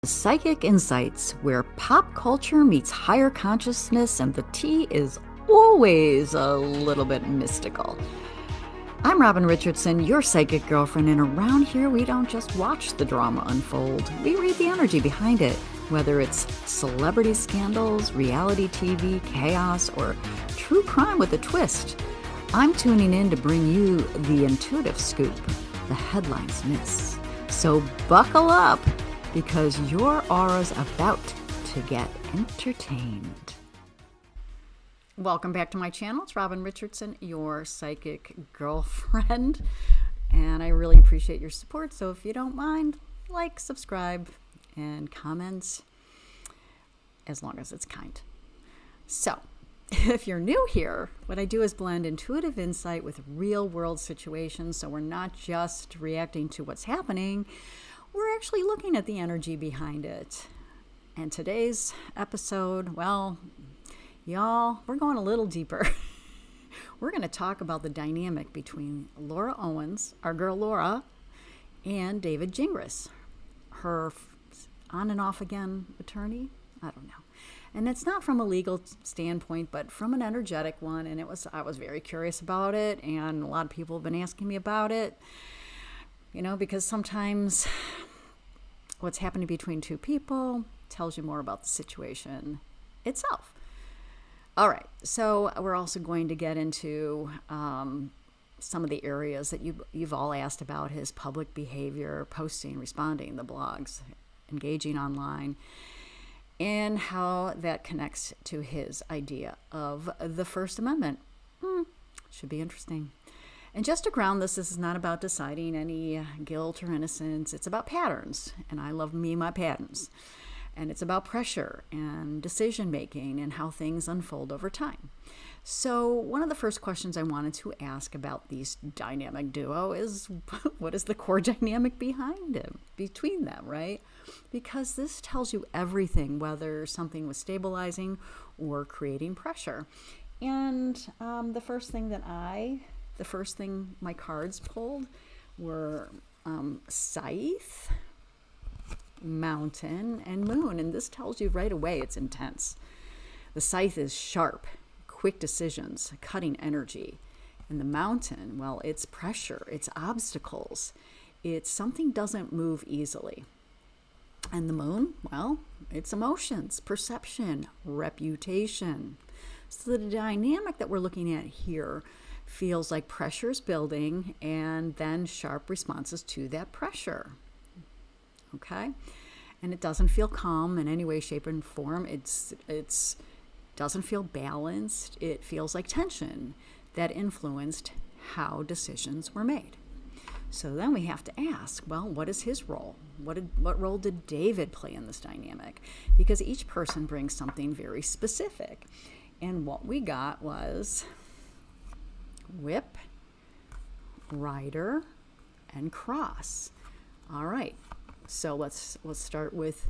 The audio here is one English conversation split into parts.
Psychic Insights, where pop culture meets higher consciousness and the tea is always a little bit mystical. I'm Robin Richardson, your psychic girlfriend, and around here we don't just watch the drama unfold, we read the energy behind it, whether it's celebrity scandals, reality TV, chaos, or true crime with a twist. I'm tuning in to bring you the intuitive scoop the headlines miss. So buckle up, because your aura's about to get entertained. Welcome back to my channel. It's Robin Richardson, your psychic girlfriend, and I really appreciate your support. So if you don't mind, like, subscribe, and comments, as long as it's kind. So if you're new here, what I do is blend intuitive insight with real world situations, so we're not just reacting to what's happening, we're actually looking at the energy behind it. And today's episode, well, y'all, we're going a little deeper. We're going to talk about the dynamic between Laura Owens, our girl Laura, and David Gingras, her on and off again attorney. I don't know. And it's not from a legal standpoint, but from an energetic one. And I was very curious about it, and a lot of people have been asking me about it. You know, because sometimes what's happening between two people tells you more about the situation itself. All right, so we're also going to get into some of the areas that you've all asked about: his public behavior, posting, responding, the blogs, engaging online, and how that connects to his idea of the First Amendment. Should be interesting. And just to ground this is not about deciding any guilt or innocence. It's about patterns, and I love my patterns. And it's about pressure and decision making and how things unfold over time. So one of the first questions I wanted to ask about these dynamic duo is, what is the core dynamic between them, right? Because this tells you everything, whether something was stabilizing or creating pressure. And the first thing my cards pulled were Scythe, Mountain, and Moon. And this tells you right away it's intense. The Scythe is sharp, quick decisions, cutting energy. And the Mountain, well, it's pressure, it's obstacles. It's something doesn't move easily. And the Moon, well, it's emotions, perception, reputation. So the dynamic that we're looking at here feels like pressure's building and then sharp responses to that pressure. Okay? And it doesn't feel calm in any way, shape, and form. It's doesn't feel balanced. It feels like tension that influenced how decisions were made. So then we have to ask, well, what is his role? What role did David play in this dynamic? Because each person brings something very specific. And what we got was Whip, Rider, and Cross. All right, so let's start with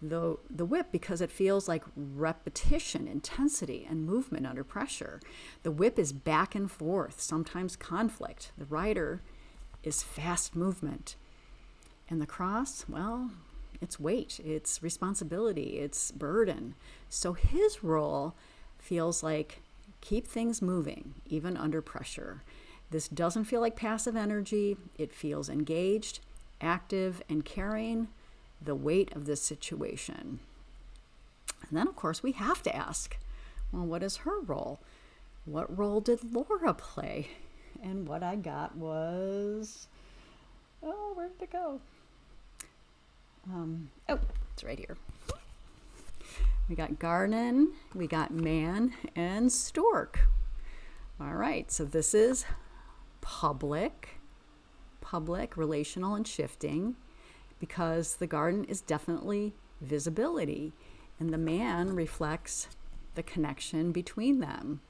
the Whip, because it feels like repetition, intensity, and movement under pressure. The Whip is back and forth, sometimes conflict. The Rider is fast movement. And the Cross, well, it's weight, it's responsibility, it's burden. So his role feels like keep things moving, even under pressure. This doesn't feel like passive energy. It feels engaged, active, and carrying the weight of this situation. And then, of course, we have to ask, well, what is her role? What role did Laura play? And what I got was, where did it go? It's right here. We got Garden, we got Man, and Stork. All right, so this is public, relational, and shifting, because the Garden is definitely visibility, and the Man reflects the connection between them,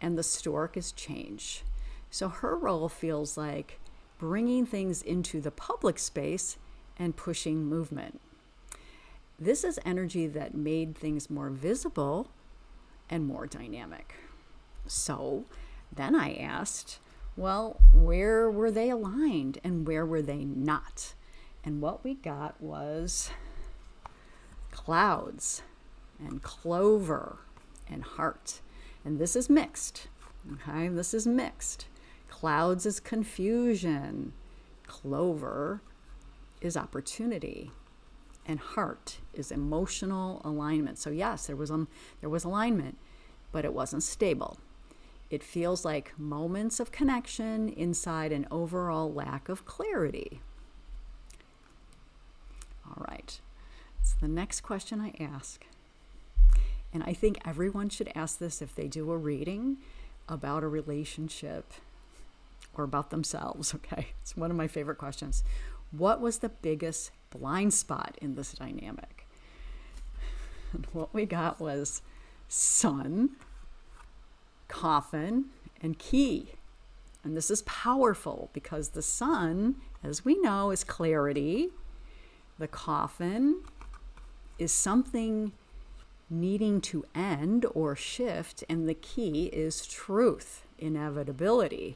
and the Stork is change. So her role feels like bringing things into the public space and pushing movement. This is energy that made things more visible and more dynamic. So then I asked, well, where were they aligned and where were they not? And what we got was clouds and clover and heart. And this is mixed. Okay, this is mixed. Clouds is confusion. Clover is opportunity. And heart is emotional alignment. So yes, there was alignment, but it wasn't stable. It feels like moments of connection inside an overall lack of clarity. All right. So the next question I ask, and I think everyone should ask this if they do a reading about a relationship or about themselves, okay? It's one of my favorite questions. What was the biggest blind spot in this dynamic? And what we got was sun, coffin, and key. And this is powerful because the sun, as we know, is clarity. The coffin is something needing to end or shift, and the key is truth, inevitability.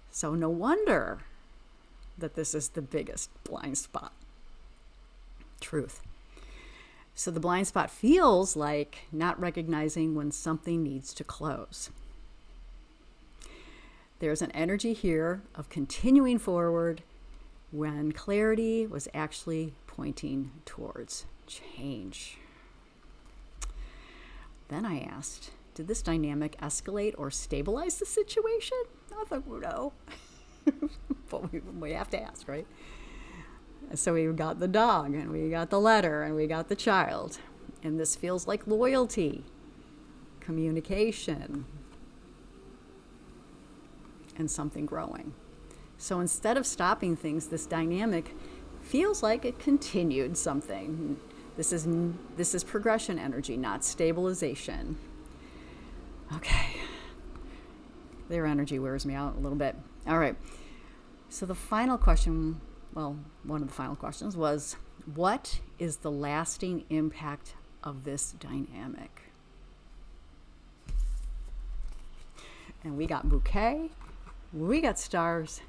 So no wonder that this is the biggest blind spot. Truth. So the blind spot feels like not recognizing when something needs to close. There's an energy here of continuing forward when clarity was actually pointing towards change. Then I asked, did this dynamic escalate or stabilize the situation? I thought, no. But we have to ask, right? So we got the dog, and we got the letter, and we got the child. And this feels like loyalty, communication, and something growing. So instead of stopping things, this dynamic feels like it continued something. This is progression energy, not stabilization. Okay. Their energy wears me out a little bit. All right. So the final question, well, one of the final questions was, what is the lasting impact of this dynamic? And we got bouquet, we got stars,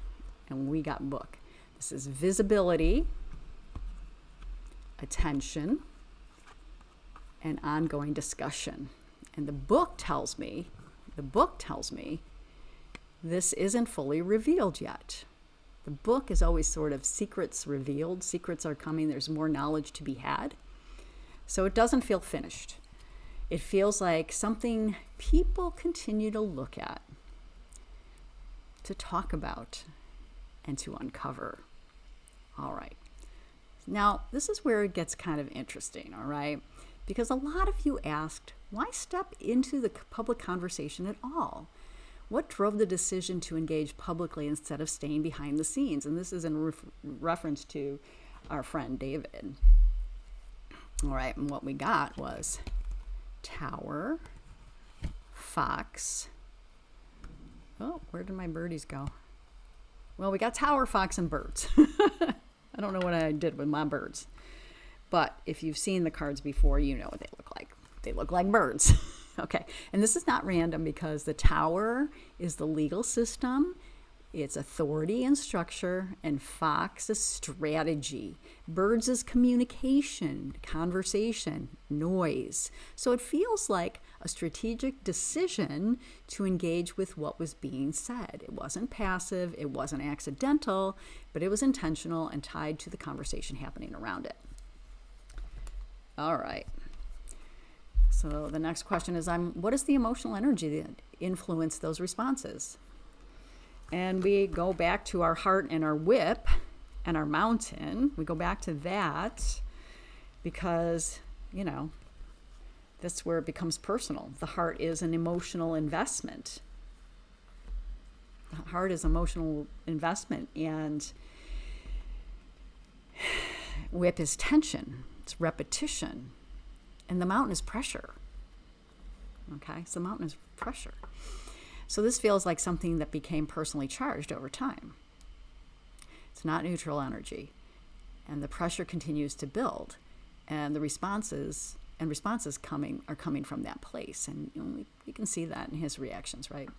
and we got book. This is visibility, attention, and ongoing discussion. And the book tells me this isn't fully revealed yet. The book is always sort of secrets revealed. Secrets are coming. There's more knowledge to be had. So it doesn't feel finished. It feels like something people continue to look at, to talk about, and to uncover. All right. Now, this is where it gets kind of interesting, all right? Because a lot of you asked, why step into the public conversation at all? What drove the decision to engage publicly instead of staying behind the scenes? And this is in reference to our friend David. All right, and what we got was Tower, Fox. Oh, where did my birdies go? Well, we got Tower, Fox, and birds. I don't know what I did with my birds. But if you've seen the cards before, you know what they look like. They look like birds. Okay, and this is not random because the Tower is the legal system, it's authority and structure, and Fox is strategy. Birds is communication, conversation, noise. So it feels like a strategic decision to engage with what was being said. It wasn't passive, it wasn't accidental, but it was intentional and tied to the conversation happening around it. All right. So the next question is, what is the emotional energy that influenced those responses? And we go back to our heart and our whip and our mountain. We go back to that because, that's where it becomes personal. The heart is an emotional investment. The heart is emotional investment, and whip is tension. It's repetition. And the mountain is pressure. Okay, so the mountain is pressure. So this feels like something that became personally charged over time. It's not neutral energy. And the pressure continues to build. And the responses are coming from that place. And you can see that in his reactions, right?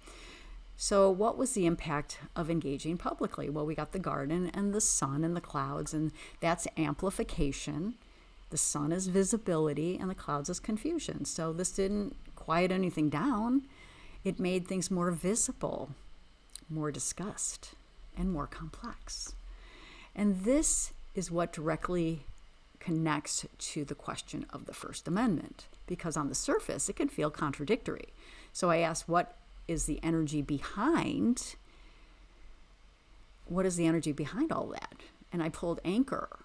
So what was the impact of engaging publicly? Well, we got the garden and the sun and the clouds, and that's amplification. The sun is visibility and the clouds is confusion. So this didn't quiet anything down. It made things more visible, more discussed, and more complex. And this is what directly connects to the question of the First Amendment, because on the surface, it can feel contradictory. So I asked, what is the energy behind all that? And I pulled anchor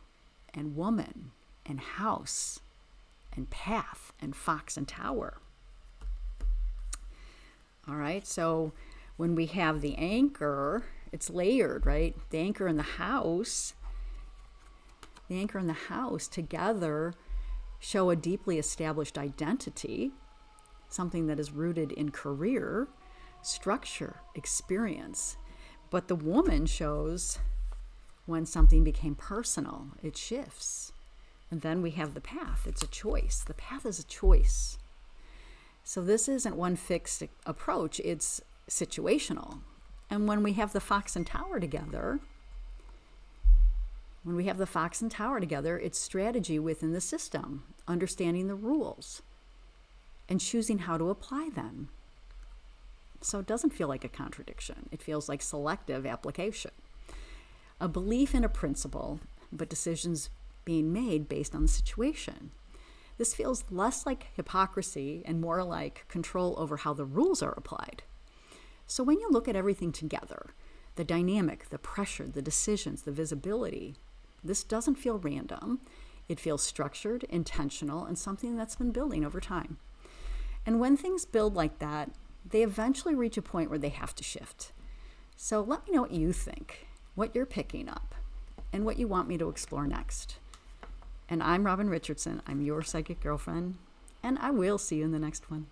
and woman and house and path and fox and tower. All right, so when we have the anchor, it's layered, right? The anchor and the house together show a deeply established identity, something that is rooted in career, structure, experience. But the woman shows when something became personal, it shifts. And then we have the path. It's a choice. The path is a choice. So this isn't one fixed approach. It's situational. And when we have the fox and tower together, it's strategy within the system, understanding the rules, and choosing how to apply them. So it doesn't feel like a contradiction. It feels like selective application. A belief in a principle, but decisions being made based on the situation. This feels less like hypocrisy and more like control over how the rules are applied. So when you look at everything together, the dynamic, the pressure, the decisions, the visibility, this doesn't feel random. It feels structured, intentional, and something that's been building over time. And when things build like that, they eventually reach a point where they have to shift. So let me know what you think, what you're picking up, and what you want me to explore next. And I'm Robin Richardson. I'm your psychic girlfriend, and I will see you in the next one.